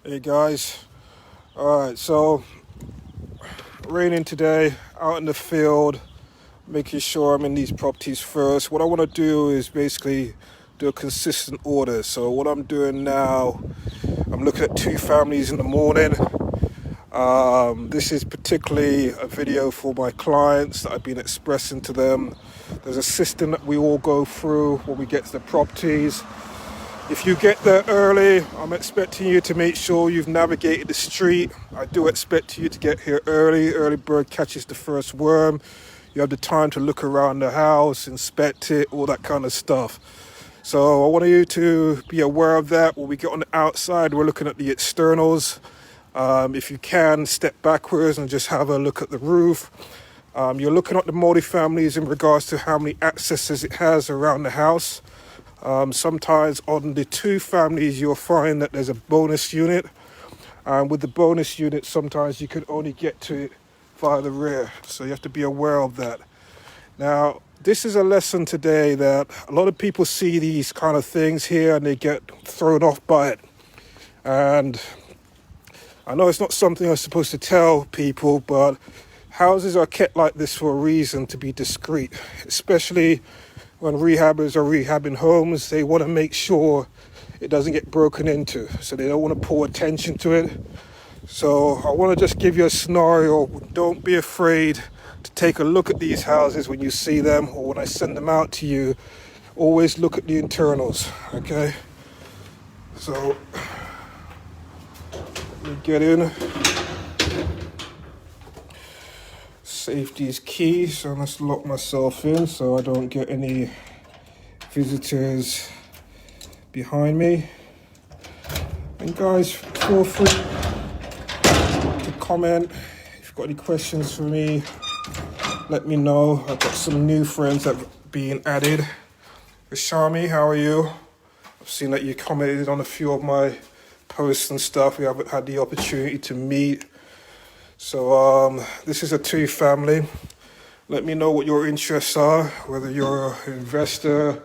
Hey guys, alright, so raining today, out in the field, making sure I'm in these properties first. What I want to do is basically do a consistent order. So what I'm doing now, I'm looking at two families in the morning. This is particularly a video for my clients that I've been expressing to them. There's a system that we all go through when we get to the properties. If you get there early, I'm expecting you to make sure you've navigated the street. I do expect you to get here early. Early bird catches the first worm. You have the time to look around the house, inspect it, all that kind of stuff. So I want you to be aware of that. When we get on the outside, we're looking at the externals. If you can, step backwards and just have a look at the roof. You're looking at the multi-families in regards to how many accesses it has around the house. Sometimes on the two families, you'll find that there's a bonus unit. With the bonus unit, sometimes you can only get to it via the rear. So you have to be aware of that. Now, this is a lesson today that a lot of people see these kind of things here and they get thrown off by it. And I know it's not something I'm supposed to tell people, but houses are kept like this for a reason, to be discreet, especially when rehabbers are rehabbing homes. They want to make sure it doesn't get broken into, so they don't want to pull attention to it. So I want to just give you a scenario. Don't be afraid to take a look at these houses when you see them or when I send them out to you. Always look at the internals, okay? So let me get in. Safety is key, so I must lock myself in so I don't get any visitors behind me. And guys, feel free to comment. If you've got any questions for me, let me know. I've got some new friends that have been added. Rashami, how are you? I've seen that you commented on a few of my posts and stuff. We haven't had the opportunity to meet. So this is a two family. Let me know what your interests are, whether you're an investor,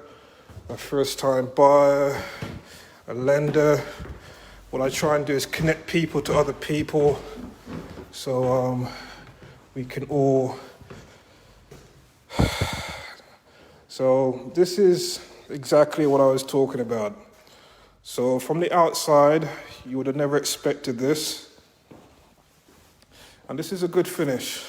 a first time buyer, a lender. What I try and do is connect people to other people so we can all. So this is exactly what I was talking about. So from the outside, you would have never expected this. And this is a good finish.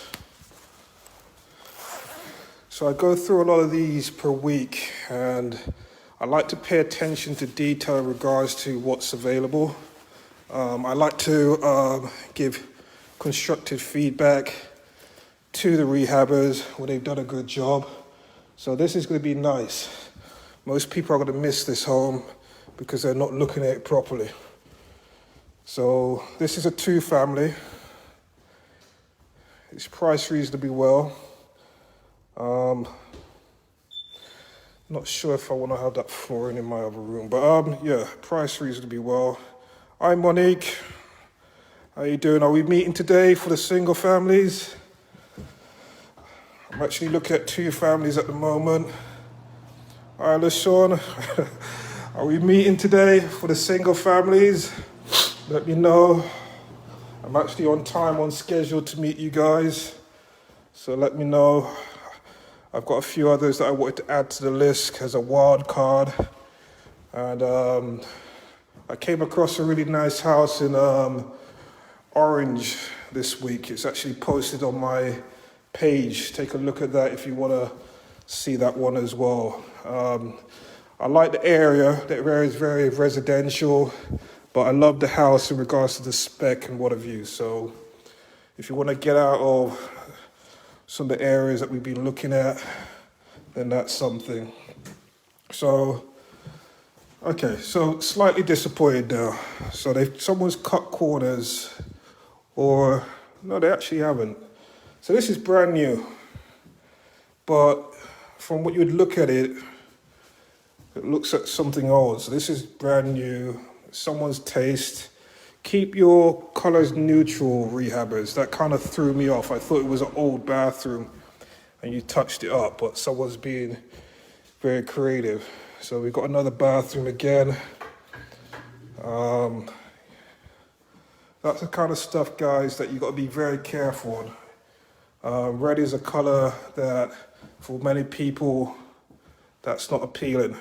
So I go through a lot of these per week, and I like to pay attention to detail in regards to what's available. I like to give constructive feedback to the rehabbers when they've done a good job. So this is going to be nice. Most people are going to miss this home because they're not looking at it properly. So this is a two family. It's priced reasonably well. Not sure if I want to have that flooring in my other room, but yeah, priced reasonably well. Hi Monique, how you doing? Are we meeting today for the single families? I'm actually looking at two families at the moment. Hi LaShawn, are we meeting today for the single families? Let me know. I'm actually on time, on schedule to meet you guys. So let me know. I've got a few others that I wanted to add to the list as a wild card. And I came across a really nice house in Orange this week. It's actually posted on my page. Take a look at that if you want to see that one as well. I like the area. The area is very residential. But I love the house in regards to the spec and what have you. So if you want to get out of some of the areas that we've been looking at, then that's something. So, okay, so slightly disappointed now. So someone's cut corners, or no, they actually haven't. So this is brand new. But from what you would look at it, it looks like something old. So this is brand new. Someone's taste. Keep your colors neutral, rehabbers. That kind of threw me off. I thought it was an old bathroom and you touched it up, but someone's being very creative. So we've got another bathroom again. That's the kind of stuff, guys, that you've got to be very careful on. Red is a color that, for many people, that's not appealing.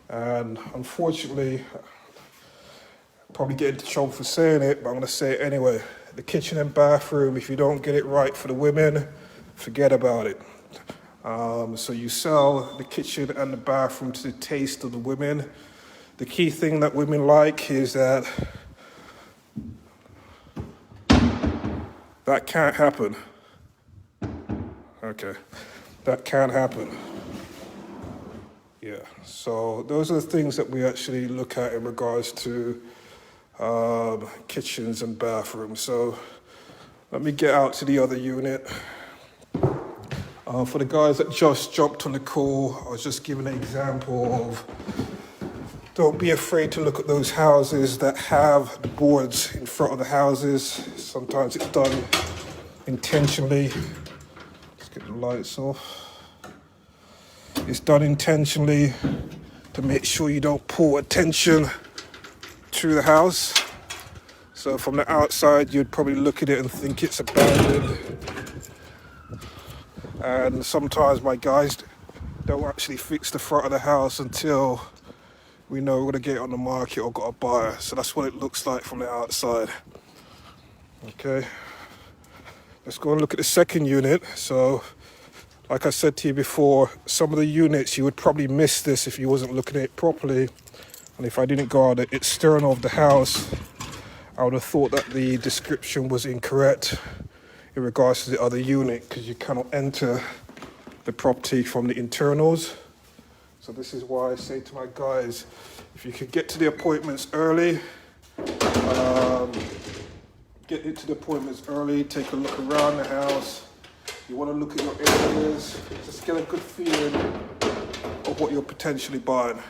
And unfortunately, I'll probably get into trouble for saying it, but I'm going to say it anyway. The kitchen and bathroom, if you don't get it right for the women, forget about it. So you sell the kitchen and the bathroom to the taste of the women. The key thing that women like is that can't happen. Okay, that can't happen. Yeah, so those are the things that we actually look at in regards to kitchens and bathrooms. So let me get out to the other unit. For the guys that just jumped on the call, I was just giving an example of, don't be afraid to look at those houses that have the boards in front of the houses. Sometimes it's done intentionally. Let's get the lights off. It's done intentionally to make sure you don't pull attention to the house. So from the outside, you'd probably look at it and think it's abandoned. And sometimes my guys don't actually fix the front of the house until we know we're going to get it on the market or got a buyer. So that's what it looks like from the outside. Okay, let's go and look at the second unit. So like I said to you before, some of the units you would probably miss this if you wasn't looking at it properly. And if I didn't go on the external of the house, I would have thought that the description was incorrect in regards to the other unit, because you cannot enter the property from the internals. So this is why I say to my guys, if you could get to the appointments early, take a look around the house. You want to look at your areas, just get a good feeling of what you're potentially buying.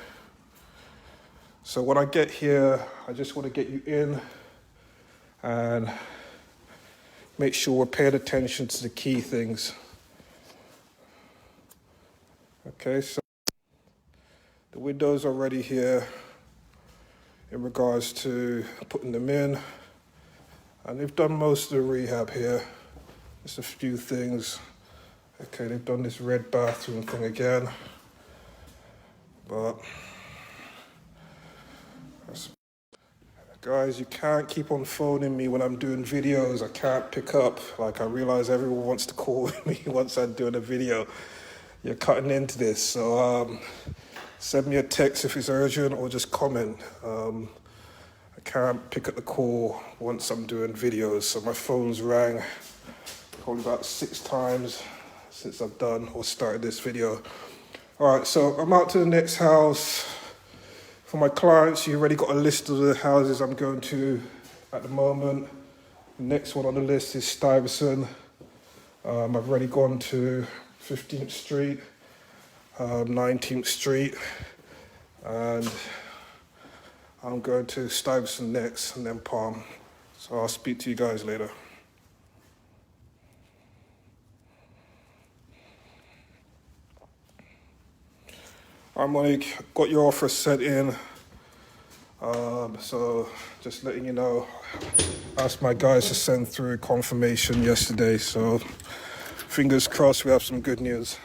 So when I get here, I just want to get you in and make sure we're paying attention to the key things. Okay, so the windows are ready here in regards to putting them in. And they've done most of the rehab here. Just a few things. Okay, they've done this red bathroom thing again. But guys, you can't keep on phoning me when I'm doing videos. I can't pick up. Like, I realize everyone wants to call me once I'm doing a video. You're cutting into this, so send me a text if it's urgent, or just comment. I can't pick up the call once I'm doing videos, so my phone's rang probably about 6 times since I've done or started this video. All right, so I'm out to the next house. For my clients, you already got a list of the houses I'm going to at the moment. The next one on the list is Stuyvesant. I've already gone to 15th Street, 19th Street, and I'm going to Stuyvesant next, and then Palm. So I'll speak to you guys later. I'm Mike, got your offer sent in. So just letting you know, asked my guys to send through confirmation yesterday, so fingers crossed we have some good news.